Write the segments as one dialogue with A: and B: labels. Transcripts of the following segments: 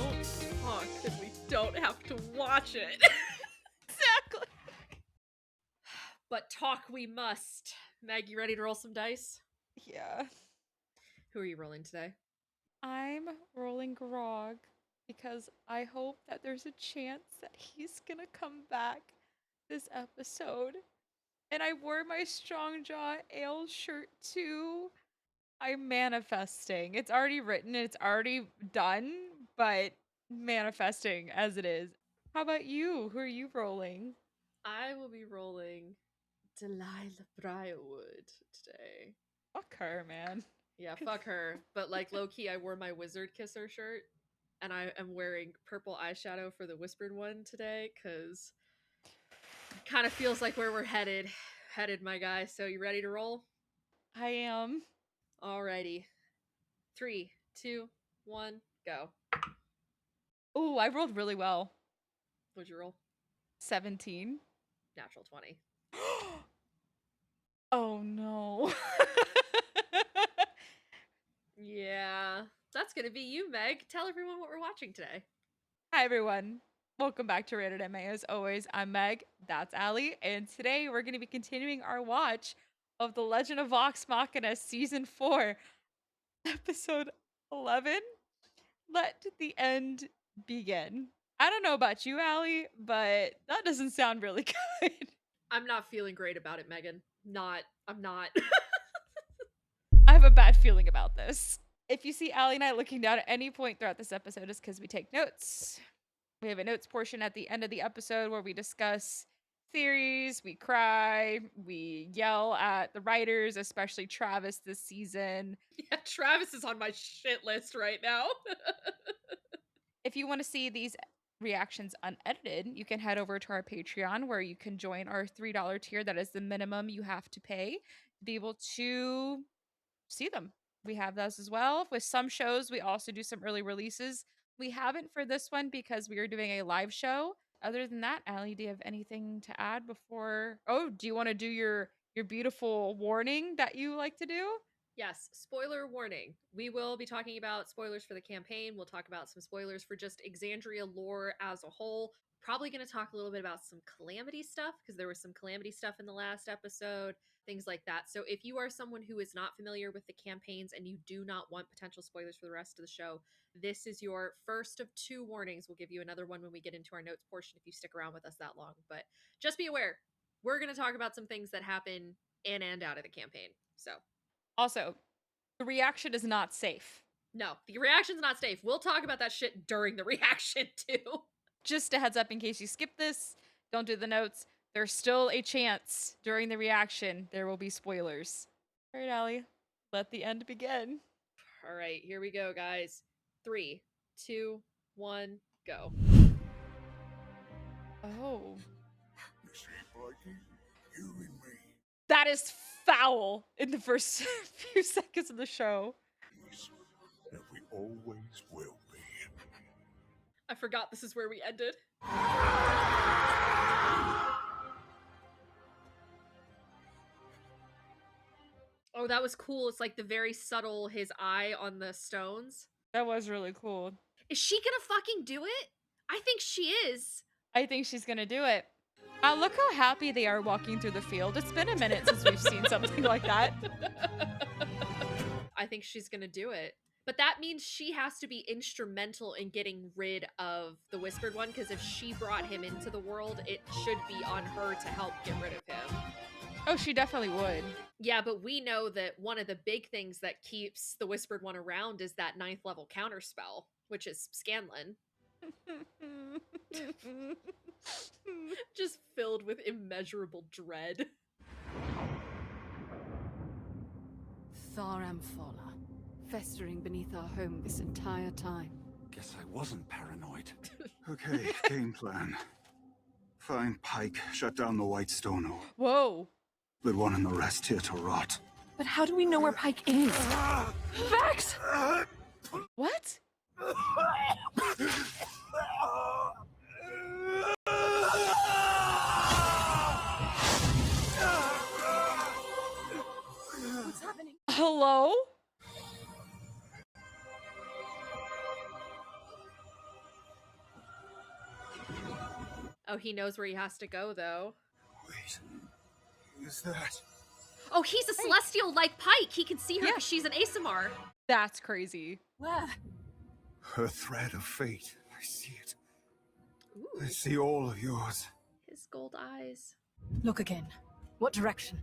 A: don't talk if we don't have to watch it.
B: Exactly.
A: But talk we must. Meg, you ready to roll some dice?
B: Yeah.
A: Who are you rolling today?
B: I'm rolling Grog because I hope that there's a chance that he's gonna come back this episode. And I wore my Strong Jaw Ale shirt too. I'm manifesting. It's already written, it's already done, but manifesting as it is. How about you? Who are you rolling?
A: I will be rolling Delilah Briarwood today.
B: Fuck her, man.
A: Yeah, fuck her. But like low key, I wore my Wizard Kisser shirt, and I am wearing purple eyeshadow for the Whispered one today because kind of feels like where we're headed, my guy. So you ready to roll?
B: I am.
A: Alrighty, 3, 2, 1, go.
B: Oh, I rolled really well.
A: What'd you roll?
B: 17.
A: Natural 20.
B: Oh no.
A: Yeah, that's gonna be you, Meg. Tell everyone what we're watching today.
B: Hi everyone. Welcome back to Rated MA. As always, I'm Meg, that's Allie, and today we're going to be continuing our watch of The Legend of Vox Machina Season 4, Episode 11. Let the end begin. I don't know about you, Allie, but that doesn't sound really good.
A: I'm not feeling great about it, Megan. I'm not.
B: I have a bad feeling about this. If you see Allie and I looking down at any point throughout this episode, it's because we take notes. We have a notes portion at the end of the episode where we discuss theories, we cry, we yell at the writers, especially Travis this season.
A: Yeah, Travis is on my shit list right now.
B: If you want to see these reactions unedited, you can head over to our Patreon where you can join our $3 tier. That is the minimum you have to pay to be able to see them. We have those as well. With some shows, we also do some early releases. We haven't for this one because we are doing a live show. Other than that, Allie, do you have anything to add before? Oh, do you want to do your beautiful warning that you like to do?
A: Yes, spoiler warning. We will be talking about spoilers for the campaign. We'll talk about some spoilers for just Exandria lore as a whole. Probably going to talk a little bit about some Calamity stuff because there was some Calamity stuff in the last episode, things like that. So if you are someone who is not familiar with the campaigns and you do not want potential spoilers for the rest of the show, this is your first of 2 warnings. We'll give you another one when we get into our notes portion if you stick around with us that long. But just be aware, we're going to talk about some things that happen in and out of the campaign. So
B: Also, the reaction is not safe.
A: no, the reaction's not safe. We'll talk about that shit during the reaction, too.
B: Just a heads up in case you skip this, don't do the notes. There's still a chance during the reaction there will be spoilers. All right, Allie, let the end begin.
A: All right, here we go, guys. 3, 2, 1, go.
B: Oh.
C: Missy Pikey, you and me.
B: That is foul in the first few seconds of the show.
C: And we always will be.
A: I forgot this is where we ended. Oh, that was cool. It's like the very subtle, his eye on the stones.
B: That was really cool.
A: Is she gonna fucking do it? I think she is.
B: I think she's gonna do it. Look how happy they are walking through the field. It's been a minute since we've seen something like that.
A: I think she's gonna do it. But that means she has to be instrumental in getting rid of the Whispered One, because if she brought him into the world, it should be on her to help get rid of him.
B: Oh, she definitely would.
A: Yeah, but we know that one of the big things that keeps the Whispered One around is that 9th level counterspell, which is Scanlan. Just filled with immeasurable dread.
D: Thar Amphala, festering beneath our home this entire time.
C: Guess I wasn't paranoid. Okay, game plan. Find Pike, shut down the White Stone Ore.
B: Whoa.
C: Leave one and the rest here to rot.
D: But how do we know where Pike is? Vex!
B: What?
D: What's happening?
B: Hello?
A: Oh, he knows where he has to go, though.
C: Wait. Is that?
A: Oh, he's a celestial like Pike. He can see her
B: Yeah.
A: because she's an Asimar.
B: That's crazy.
D: Where?
C: Her thread of fate. I see it.
A: Ooh,
C: I see all of yours.
A: his gold eyes.
D: Look again. What direction?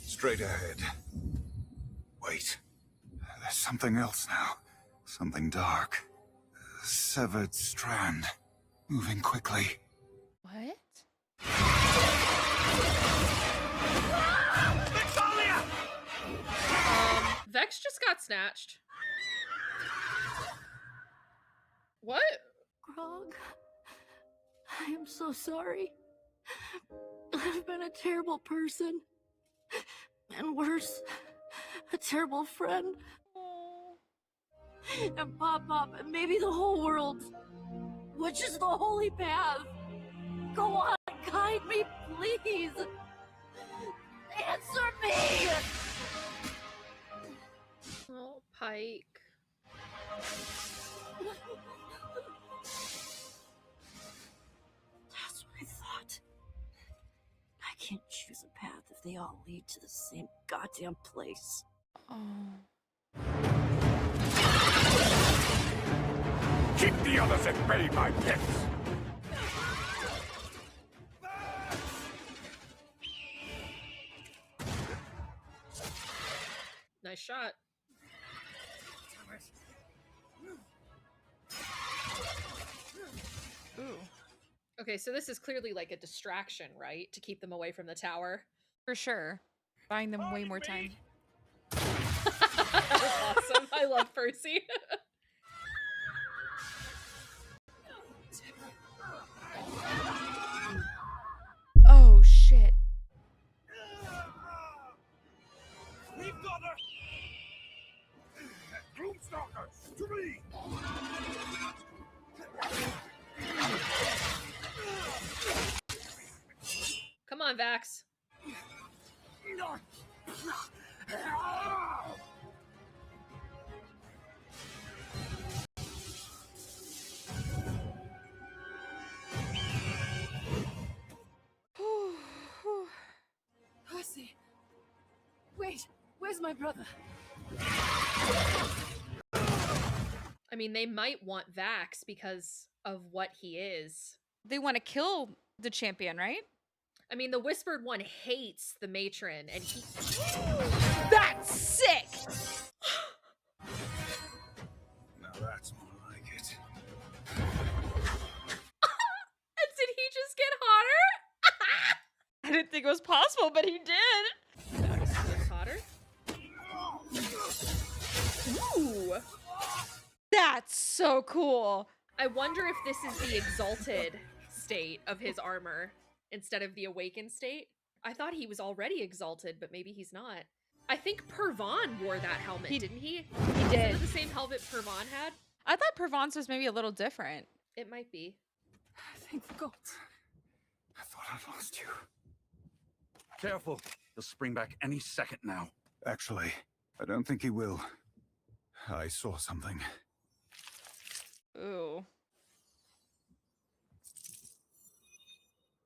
C: Straight ahead. Wait. There's something else now. Something dark. A severed strand. Moving quickly.
B: What?
A: Vex just got snatched. What?
D: Grog, I am so sorry. I've been a terrible person. And worse, a terrible friend. And Pop, and maybe the whole world. Which is the holy path? Go on, guide me, please. Answer me!
A: Oh, Pike.
D: That's what I thought. I can't choose a path if they all lead to the same goddamn place.
B: Oh.
E: Keep the others at bay, my pets!
A: Nice shot.
B: Ooh.
A: Okay, so this is clearly like a distraction, right? To keep them away from the tower.
B: For sure. Buying them way more time.
A: That was awesome. I love Percy.
B: Oh, shit.
E: We've got her! Gloomstalkers, to me!
A: Come on, Vax.
D: Percy! Wait, where's my brother?
A: I mean, they might want Vax because of what he is.
B: They want to kill the champion, right?
A: I mean, the Whispered One hates the matron, and he...
B: That's sick!
C: Now that's more like it.
A: Did he just get hotter?
B: I didn't think it was possible, but he did.
A: Vax gets hotter? Ooh!
B: That's so cool.
A: I wonder if this is the exalted state of his armor instead of the awakened state. I thought he was already exalted, but maybe he's not. I think Pervon wore that helmet, didn't he?
B: He did.
A: Is it the same helmet Pervon had?
B: I thought Provence was maybe a little different.
A: It might be.
D: Thank the gods.
C: I thought I lost you.
E: Careful, he'll spring back any second now.
C: Actually, I don't think he will. I saw something.
B: Ooh.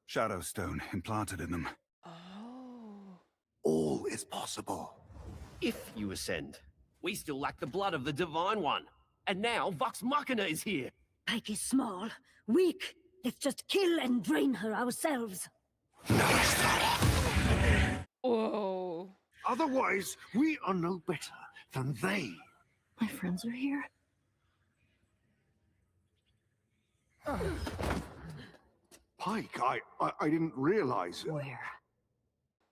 C: Shadow stone implanted in them.
B: Oh.
F: All is possible. If you ascend. We still lack the blood of the Divine One. And now Vox Machina is here.
G: Pike is small, weak. Let's just kill and drain her ourselves.
B: Whoa.
E: Otherwise, we are no better than they.
G: My friends are here.
E: Pike, I didn't realize.
G: Where?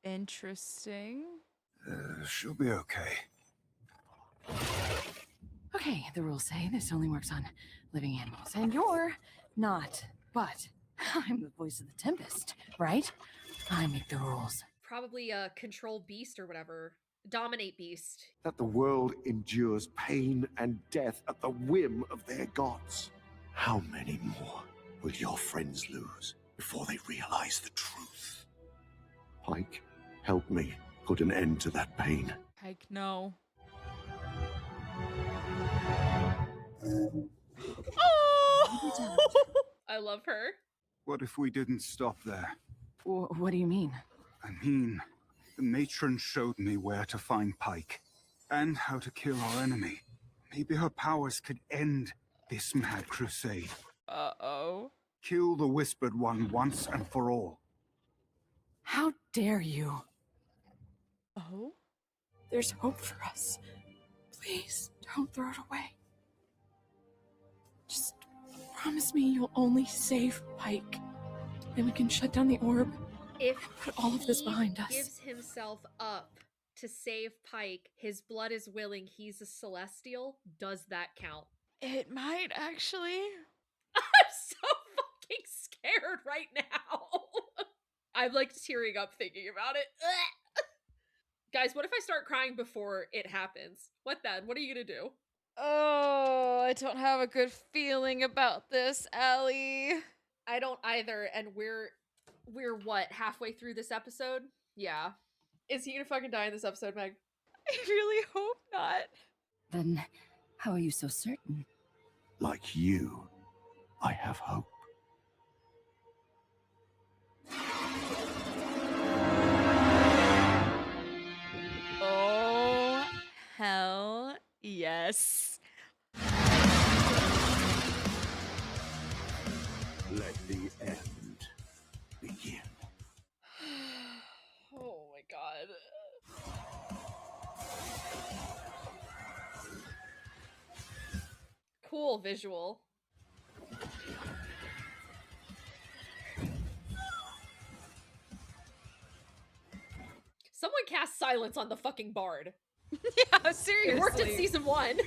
B: Interesting.
C: She'll be okay.
D: Okay, the rules say this only works on living animals, and you're not. But I'm the voice of the Tempest, right? I make the rules.
A: Probably a control beast or whatever. Dominate beast.
E: That the world endures pain and death at the whim of their gods. How many more will your friends lose before they realize the truth? Pike, help me put an end to that pain.
B: Pike, no. Oh!
A: I love her.
C: What if we didn't stop there?
D: What do you mean?
C: I mean, the matron showed me where to find Pike, and how to kill our enemy. Maybe her powers could end this mad crusade.
B: Uh-oh.
C: Kill the Whispered One once and for all.
D: How dare you?
B: Oh?
D: There's hope for us. Please, don't throw it away. Just promise me you'll only save Pike. Then we can shut down the orb.
A: If
D: Put all of this
A: he
D: behind us.
A: gives himself up to save Pike, his blood is willing, he's a celestial, does that count?
B: It might actually.
A: I'm so fucking scared right now. I'm like tearing up thinking about it. Guys, what if I start crying before it happens? What then? What are you gonna do?
B: Oh, I don't have a good feeling about this, Allie.
A: I don't either, and we're what, halfway through this episode? Yeah. Is he gonna fucking die in this episode, Meg?
B: I really hope not.
D: Then how are you so certain?
E: Like you, I have hope.
B: Oh, hell yes.
E: Let the end begin.
A: Oh my god. Cool visual. Someone cast silence on the fucking bard.
B: Yeah, seriously.
A: It worked in season 1.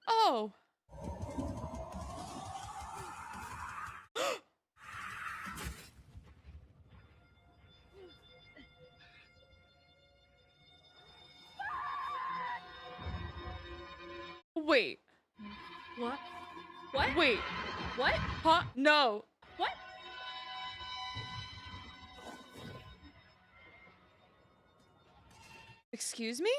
B: Oh. Wait.
A: What? What?
B: Wait.
A: What?
B: Huh? No.
A: What?
B: Excuse me?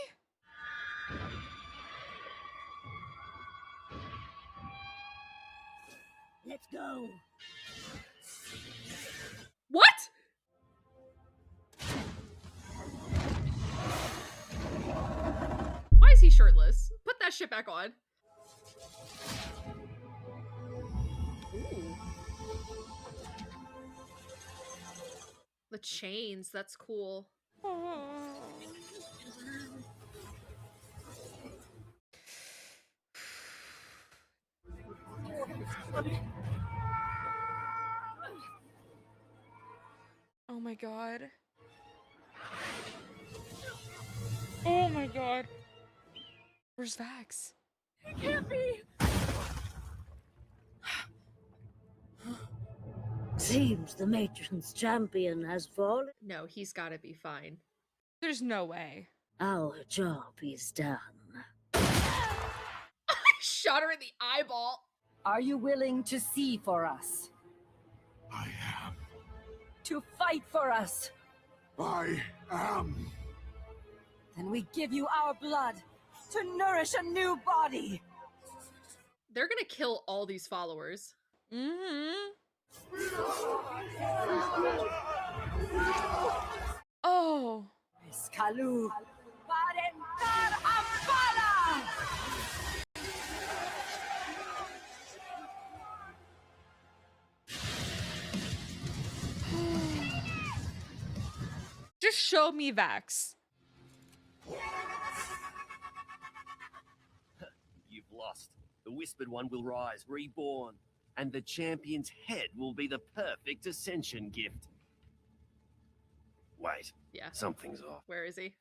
G: Let's go.
A: What? Why is he shirtless? Put that shit back on. Ooh. The chains, that's cool.
B: Oh my god. Oh my god. Where's Vax?
D: It can't be!
G: Seems the matron's champion has fallen.
A: No, he's gotta be fine.
B: There's no way.
G: Our job is done.
A: I shot her in the eyeball.
D: Are you willing to see for us?
E: I am.
D: To fight for us?
E: I am.
D: Then we give you our blood to nourish a new body.
A: They're gonna kill all these followers.
B: Mm-hmm. Oh.
D: Escalu. Parentar Ampara!
B: Just show me Vax.
F: You've lost. The Whispered One will rise, reborn, and the champion's head will be the perfect ascension gift. Wait,
A: Yeah.
F: something's off.
A: Where is he?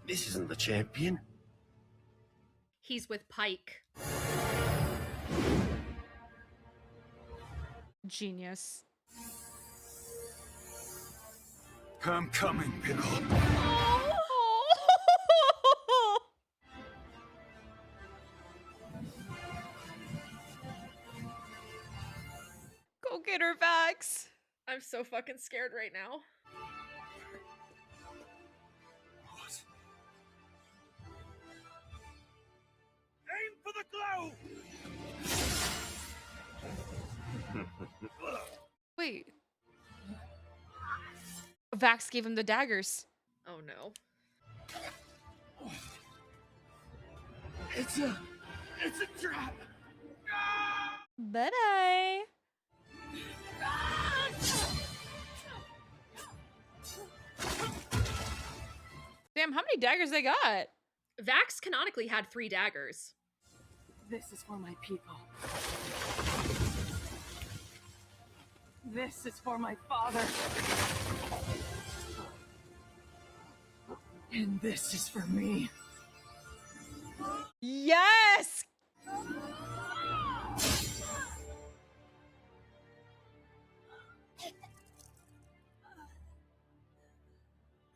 F: This isn't the champion.
A: He's with Pike.
B: Genius.
C: I'm coming, Pickle.
B: Go get her, Vax.
A: I'm so fucking scared right now.
B: Wait. Vax gave him the daggers.
A: Oh no.
C: It's a trap.
B: Bye-bye. Damn, how many daggers they got?
A: Vax canonically had 3 daggers.
D: This is for my people. This is for my father. And this is for me.
B: Yes!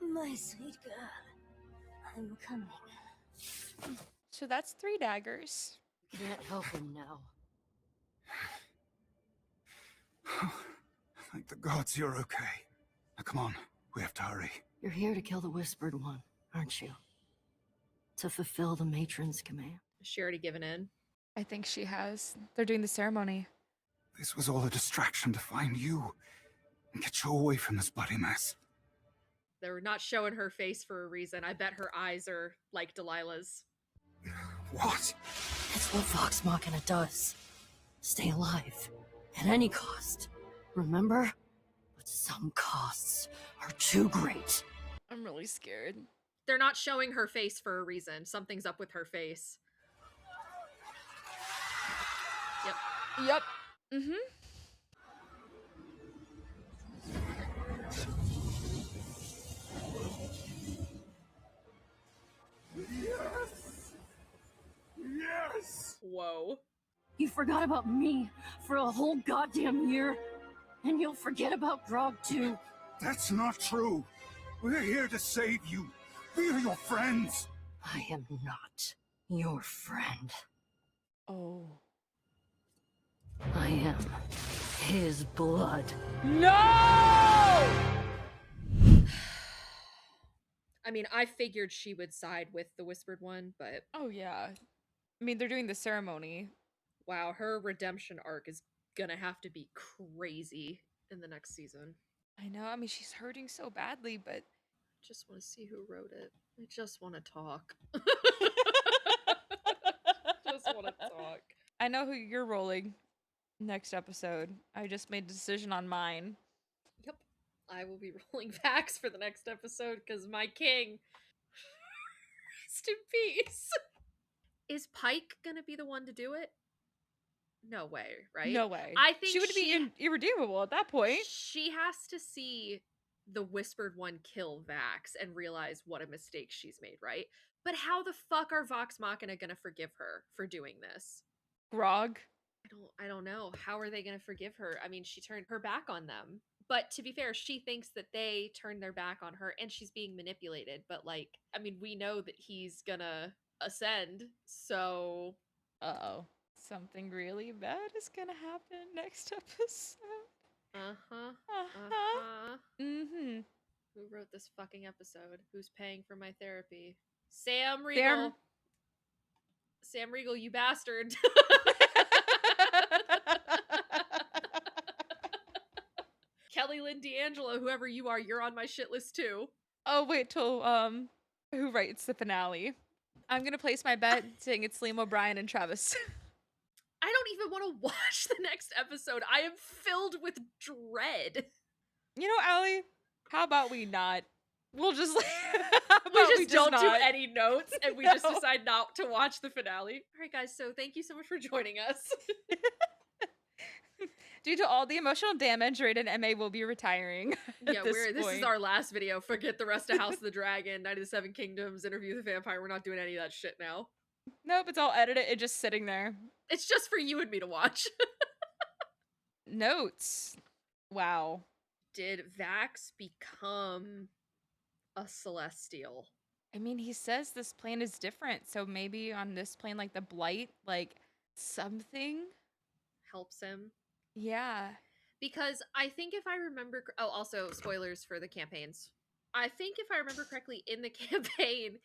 G: My sweet girl, I'm coming.
B: So that's 3 daggers.
G: Can't help him now.
C: Thank the gods you're okay. Now come on, we have to hurry.
G: You're here to kill the Whispered One, aren't you? To fulfill the matron's command.
A: Has she already given in?
B: I think she has. They're doing the ceremony.
C: This was all a distraction to find you and get you away from this bloody mess.
A: They're not showing her face for a reason. I bet her eyes are like Delilah's.
C: What?
G: It's what Vox Machina does. Stay alive. At any cost. Remember? But some costs are too great.
B: I'm really scared.
A: They're not showing her face for a reason. Something's up with her face. Yep.
B: Yep. Mm-hmm.
C: Yes!
A: Whoa.
G: You forgot about me for a whole goddamn year. And you'll forget about Grog too.
C: That's not true. We're here to save you. We are your friends.
G: I am not your friend.
B: Oh.
G: I am his blood.
B: No!
A: I mean, I figured she would side with the Whispered One, but
B: Oh, yeah. I mean, they're doing the ceremony.
A: wow, her redemption arc is gonna have to be crazy in the next season.
B: I know. I mean, she's hurting so badly, but...
A: Just want to see who wrote it. I just want to talk. Just want to talk.
B: I know who you're rolling next episode. I just made a decision on mine.
A: Yep. I will be rolling Vax for the next episode because my king. Rest in peace. Is Pike gonna be the one to do it? No way, right?
B: No way.
A: I think
B: she would be irredeemable at that point.
A: She has to see the Whispered One kill Vax and realize what a mistake she's made, right? But how the fuck are Vox Machina gonna forgive her for doing this?
B: Grog.
A: I don't know. How are they gonna forgive her? I mean, she turned her back on them. But to be fair, she thinks that they turned their back on her and she's being manipulated. But like, I mean, we know that he's gonna ascend, so
B: Uh-oh. Something really bad is gonna happen next episode.
A: uh-huh.
B: Mm-hmm.
A: Who wrote this fucking episode? Who's paying for my therapy? Sam Riegel. Sam Riegel, you bastard. Kelly Lynn D'Angelo, whoever you are, you're on my shit list too.
B: Oh, wait till who writes the finale. I'm gonna place my bet saying it's Liam O'Brien and Travis.
A: I don't even want to watch the next episode. I am filled with dread.
B: You know, Allie, how about we not? We'll just
A: We just don't do
B: not?
A: any notes and we just decide not to watch the finale. All right, guys, so thank you so much for joining us.
B: Due to all the emotional damage, Rated MA will be retiring.
A: Yeah, this is our last video. Forget the rest of House of the Dragon, Night of the Seven Kingdoms, Interview with the Vampire. We're not doing any of that shit now.
B: Nope, it's all edited. It's just sitting there.
A: It's just for you and me to watch.
B: Notes. Wow.
A: Did Vax become a Celestial?
B: I mean, he says this plane is different, so maybe on this plane, like the blight, like something
A: Helps him?
B: Yeah.
A: Because I think if I remember... Oh, also, spoilers for the campaigns. I think if I remember correctly, in the campaign,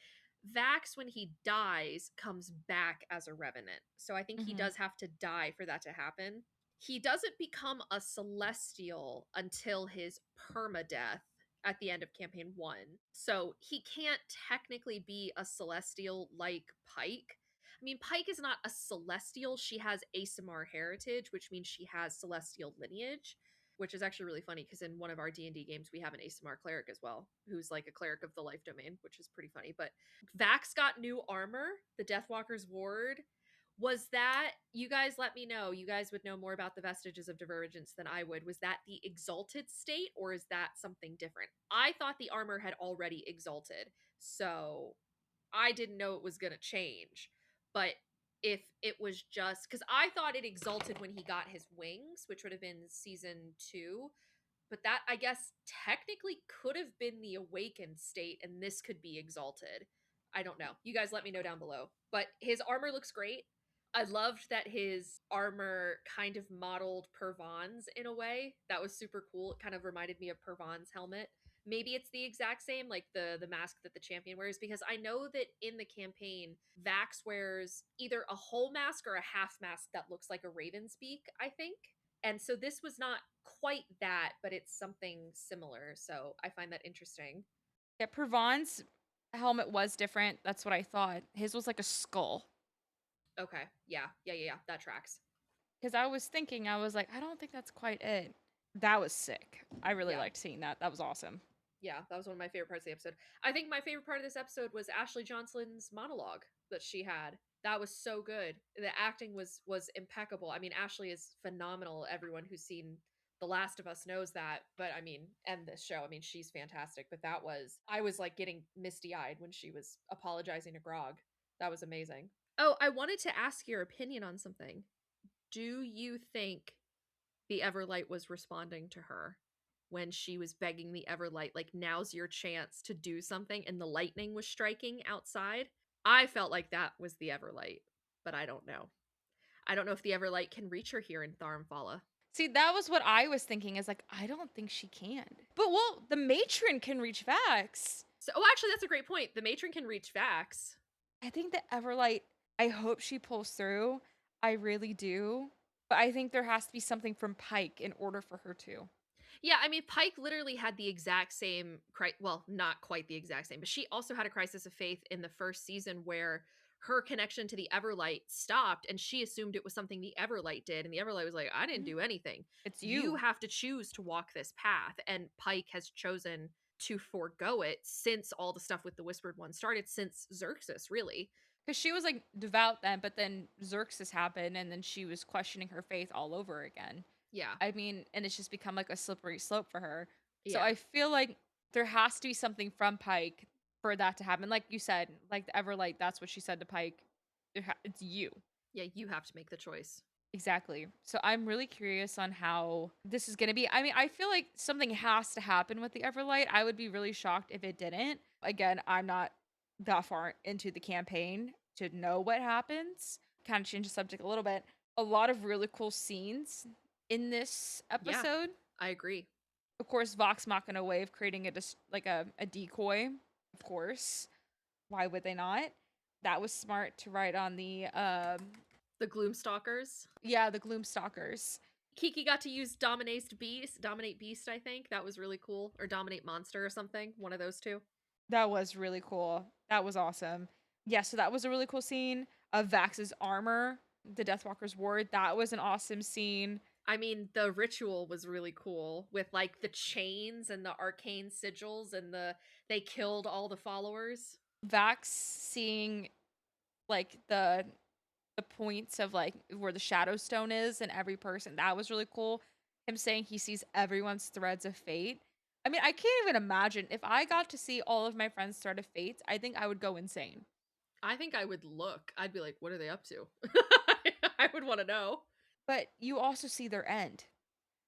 A: Vax, when he dies, comes back as a Revenant. So I think he does have to die for that to happen. he doesn't become a Celestial until his permadeath at the end of campaign 1. So he can't technically be a Celestial like Pike. I mean, Pike is not a Celestial. She has Aasimar heritage, which means she has Celestial lineage, which is actually really funny because in one of our D&D games, we have an Aasimar cleric as well, who's like a cleric of the life domain, which is pretty funny. But Vax got new armor, the Deathwalker's Ward. Was that, you guys let me know, you guys would know more about the vestiges of divergence than I would. Was that the exalted state or is that something different? I thought the armor had already exalted, so I didn't know it was going to change. But if it was just, because I thought it exalted when he got his wings, which would have been season 2, but that I guess technically could have been the awakened state and this could be exalted. I don't know. You guys let me know down below. But his armor looks great. I loved that his armor kind of modeled Pervan's in a way. That was super cool. It kind of reminded me of Pervan's helmet. Maybe it's the exact same, like the mask that the champion wears, because I know that in the campaign, Vax wears either a whole mask or a half mask that looks like a raven's beak, I think. And so this was not quite that, but it's something similar. So I find that interesting.
B: Yeah, Pervan's helmet was different. That's what I thought. His was like a skull.
A: Okay. Yeah. That tracks.
B: Because I was thinking, I was like, I don't think that's quite it. That was sick. I really liked seeing that. That was awesome.
A: Yeah, that was one of my favorite parts of the episode. I think my favorite part of this episode was Ashley Johnson's monologue that she had. That was so good. The acting was impeccable. I mean, Ashley is phenomenal. Everyone who's seen The Last of Us knows that. But I mean, and this show, I mean, she's fantastic. But that was, I was like getting misty-eyed when she was apologizing to Grog. That was amazing. Oh, I wanted to ask your opinion on something. Do you think the Everlight was responding to her when she was begging the Everlight, like, now's your chance to do something, and the lightning was striking outside? I felt like that was the Everlight, but I don't know. I don't know if the Everlight can reach her here in Tharmfala.
B: See, that was what I was thinking, is like, I don't think she can. But, well, the matron can reach Vax.
A: So, oh, actually, that's a great point. The matron can reach Vax.
B: I think the Everlight, I hope she pulls through. I really do. But I think there has to be something from Pike in order for her to.
A: Yeah, I mean, Pike literally had the exact same, well, not quite the exact same, but she also had a crisis of faith in the first season where her connection to the Everlight stopped and she assumed it was something the Everlight did. And the Everlight was like, I didn't do anything.
B: It's you.
A: You have to choose to walk this path. And Pike has chosen to forego it since all the stuff with the Whispered One started, since Xerxes, really.
B: Because she was like devout then, but then Xerxes happened and then she was questioning her faith all over again.
A: Yeah.
B: I mean, and it's just become like a slippery slope for her.
A: Yeah.
B: So I feel like there has to be something from Pike for that to happen. Like you said, like the Everlight, that's what she said to Pike. It's you.
A: Yeah, you have to make the choice.
B: Exactly. So I'm really curious on how this is going to be. I mean, I feel like something has to happen with the Everlight. I would be really shocked if it didn't. Again, I'm not that far into the campaign to know what happens. Kind of change the subject a little bit. A lot of really cool scenes in this episode.
A: Yeah, I agree.
B: Of course, Vox Machina way of creating a decoy. Of course. Why would they not? That was smart to write on the
A: Gloomstalkers.
B: Yeah, the Gloomstalkers.
A: Kiki got to use Dominate Beast, I think. That was really cool. Or Dominate Monster or something. One of those two.
B: That was really cool. That was awesome. Yeah, so that was a really cool scene. Of Vax's armor, the Deathwalker's Ward. That was an awesome scene.
A: I mean, the ritual was really cool with like the chains and the arcane sigils and they killed all the followers.
B: Vax seeing like the points of like where the Shadow Stone is and every person. That was really cool. Him saying he sees everyone's threads of fate. I mean, I can't even imagine if I got to see all of my friends' thread of fates, I think I would go insane.
A: I think I would look. I'd be like, what are they up to? I would want to know.
B: But you also see their end.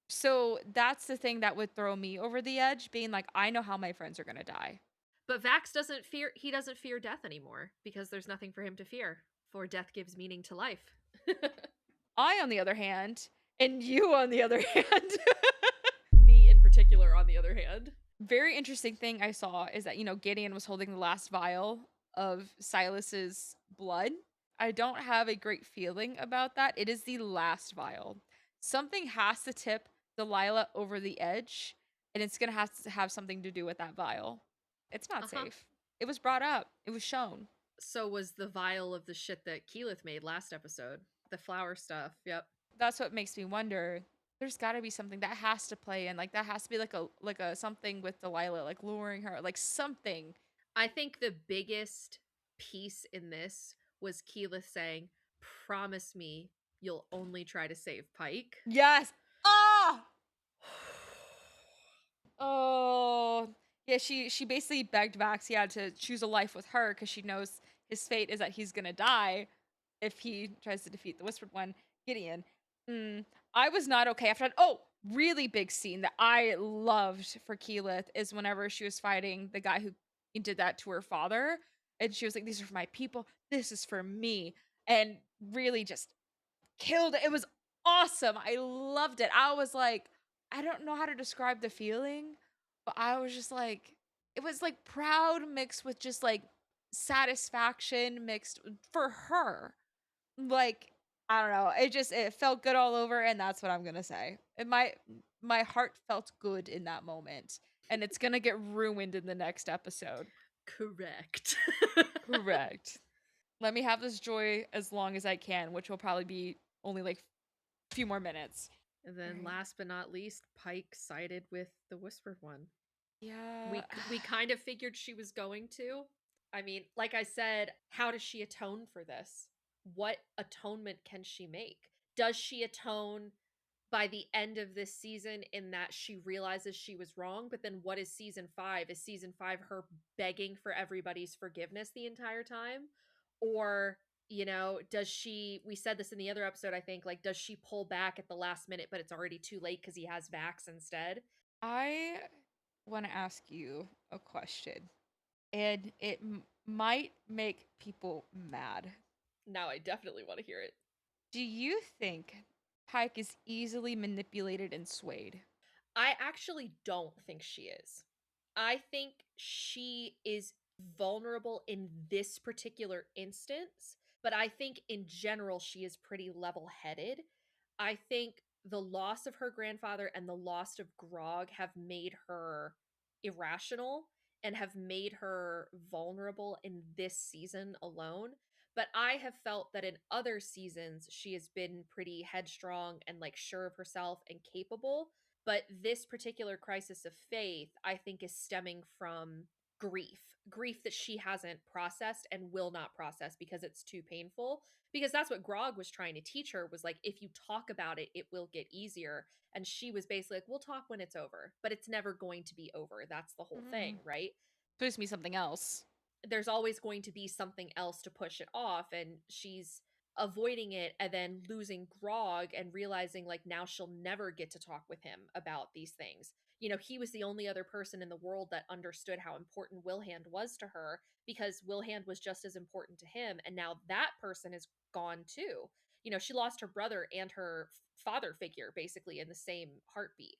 B: So that's the thing that would throw me over the edge, being like, I know how my friends are going to die.
A: But Vax doesn't fear death anymore because there's nothing for him to fear, for death gives meaning to life.
B: I, on the other hand, and you, on the other hand.
A: Me in particular, on the other hand.
B: Very interesting thing I saw is that, Gideon was holding the last vial of Silas's blood. I don't have a great feeling about that. It is the last vial. something has to tip Delilah over the edge, and it's gonna have to have something to do with that vial. It's not safe. It was brought up. It was shown.
A: So was the vial of the shit that Keyleth made last episode. The flower stuff. Yep.
B: That's what makes me wonder. There's got to be something that has to play in. Like that has to be like a something with Delilah, like luring her, like something.
A: I think the biggest piece in this was Keyleth saying, "Promise me you'll only try to save Pike."
B: Yes. Ah. Oh. Yeah, she basically begged Vaxia to choose a life with her because she knows his fate is that he's gonna die if he tries to defeat the Whispered One, Gideon. I was not okay after that. Oh, really big scene that I loved for Keyleth is whenever she was fighting the guy who did that to her father, and she was like, "These are for my people. This is for me," and really just killed it. It was awesome. I loved it. I was like, I don't know how to describe the feeling, but I was just like, it was like proud mixed with just like satisfaction mixed for her. Like, I don't know. It felt good all over, and that's what I'm gonna say. And my heart felt good in that moment. And it's gonna get ruined in the next episode.
A: Correct.
B: Correct. Let me have this joy as long as I can, which will probably be only like a few more minutes.
A: And then
B: Right.
A: last but not least, Pike sided with the Whispered One.
B: Yeah.
A: We kind of figured she was going to. I mean, like I said, how does she atone for this? What atonement can she make? Does she atone by the end of this season in that she realizes she was wrong? But then what is season 5? Is season 5 her begging for everybody's forgiveness the entire time? Or, does she, we said this in the other episode, I think, like, does she pull back at the last minute, but it's already too late because he has Vax instead?
B: I want to ask you a question, and it might make people mad.
A: Now I definitely want to hear it.
B: Do you think Pike is easily manipulated and swayed?
A: I actually don't think she is. I think she is vulnerable in this particular instance, but I think in general she is pretty level headed. I think the loss of her grandfather and the loss of Grog have made her irrational and have made her vulnerable in this season alone. But I have felt that in other seasons she has been pretty headstrong and like sure of herself and capable. But this particular crisis of faith, I think, is stemming from grief that she hasn't processed and will not process because it's too painful. Because that's what Grog was trying to teach her, was like, if you talk about it, it will get easier. And she was basically like, we'll talk when it's over, but it's never going to be over. That's the whole thing, right?
B: Please me something else.
A: There's always going to be something else to push it off, and she's avoiding it and then losing Grog and realizing like now she'll never get to talk with him about these things. He was the only other person in the world that understood how important Wilhand was to her, because Wilhand was just as important to him, and now that person is gone too. She lost her brother and her father figure basically in the same heartbeat.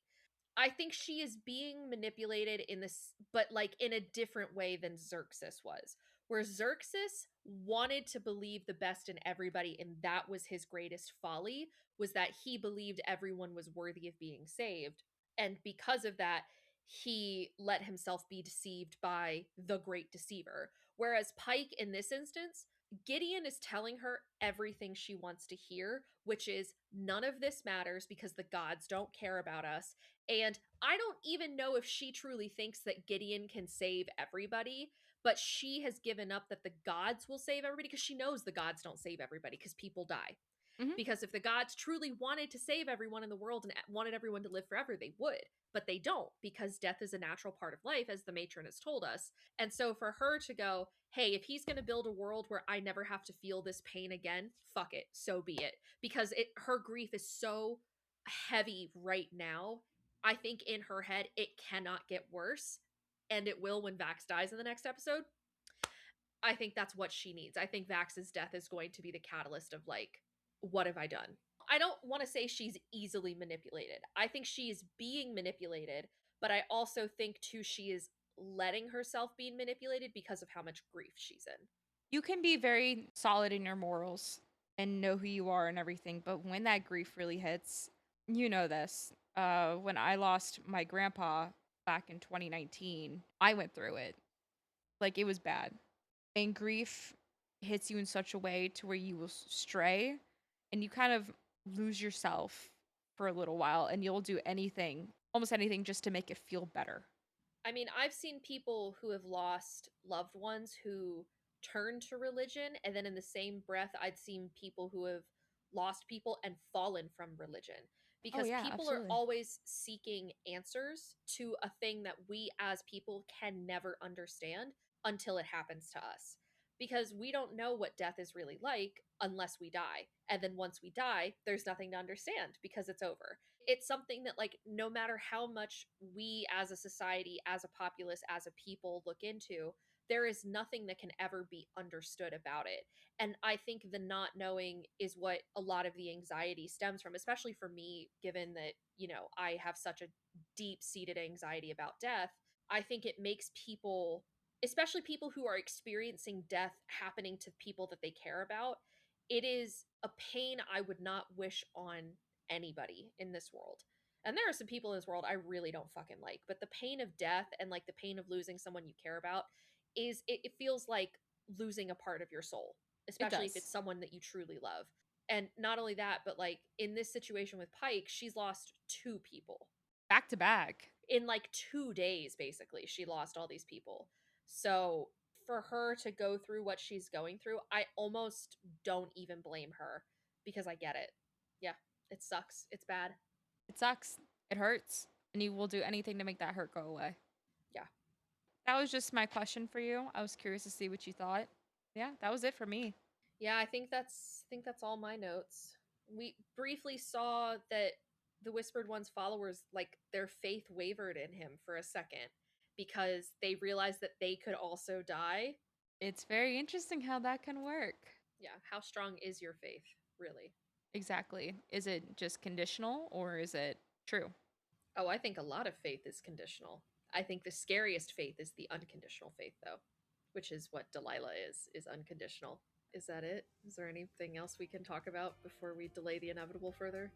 A: I think she is being manipulated in this, but like in a different way than Xerxes was. Where Xerxes wanted to believe the best in everybody, and that was his greatest folly, was that he believed everyone was worthy of being saved. And because of that, he let himself be deceived by the great deceiver. Whereas Pike, in this instance, Gideon is telling her everything she wants to hear, which is none of this matters because the gods don't care about us. And I don't even know if she truly thinks that Gideon can save everybody, but she has given up that the gods will save everybody because she knows the gods don't save everybody because people die.
B: Mhm.
A: Because if the gods truly wanted to save everyone in the world and wanted everyone to live forever, they would. But they don't, because death is a natural part of life, as the matron has told us. And so for her to go, hey, if he's going to build a world where I never have to feel this pain again, fuck it, so be it. Because her grief is so heavy right now. I think in her head, it cannot get worse. And it will when Vax dies in the next episode. I think that's what she needs. I think Vax's death is going to be the catalyst of like, what have I done? I don't want to say she's easily manipulated. I think she is being manipulated, but I also think too she is letting herself be manipulated because of how much grief she's in.
B: You can be very solid in your morals and know who you are and everything, but when that grief really hits, You know this. When I lost my grandpa back in 2019, I went through it. Like, it was bad. And grief hits you in such a way to where you will stray and you kind of lose yourself for a little while, and you'll do anything, almost anything, just to make it feel better.
A: I mean, I've seen people who have lost loved ones who turn to religion, and then in the same breath, I'd seen people who have lost people and fallen from religion.
B: Oh
A: Because
B: yeah,
A: people are
B: absolutely.
A: always seeking answers to a thing that we as people can never understand until it happens to us. Because we don't know what death is really like unless we die. And then once we die, there's nothing to understand because it's over. It's something that, like, no matter how much we as a society, as a populace, as a people look into, there is nothing that can ever be understood about it. And I think the not knowing is what a lot of the anxiety stems from, especially for me, given that, I have such a deep seated anxiety about death. I think it makes people, especially people who are experiencing death happening to people that they care about, it is a pain I would not wish on anybody in this world. And there are some people in this world I really don't fucking like, but the pain of death and like the pain of losing someone you care about it feels like losing a part of your soul,
B: It
A: especially if
B: does.
A: it's someone that you truly love. And not only that, but like in this situation with Pike, she's lost two people
B: Back to back.
A: in like 2 days. Basically, she lost all these people. So for her to go through what she's going through, I almost don't even blame her because I get it. Yeah, it sucks. It's bad.
B: It sucks. It hurts. And you will do anything to make that hurt go away.
A: Yeah.
B: That was just my question for you. I was curious to see what you thought. Yeah, that was it for me.
A: Yeah, I think that's all my notes. We briefly saw that the Whispered One's followers, like, their faith wavered in him for a second because they realized that they could also die.
B: It's very interesting how that can work.
A: Yeah, how strong is your faith, really?
B: Exactly. Is it just conditional or is it true?
A: Oh, I think a lot of faith is conditional. I think the scariest faith is the unconditional faith, though, which is what Delilah is unconditional. Is that it? Is there anything else we can talk about before we delay the inevitable further?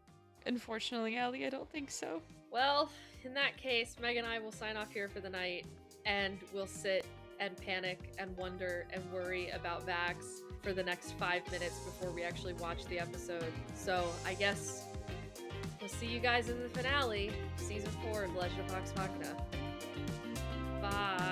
B: Unfortunately, Ellie, I don't think so.
A: Well, in that case, Meg and I will sign off here for the night, and we'll sit and panic and wonder and worry about Vax for the next 5 minutes before we actually watch the episode. So I guess we'll see you guys in the finale, season 4 of Legend of Vox Machina. Bye.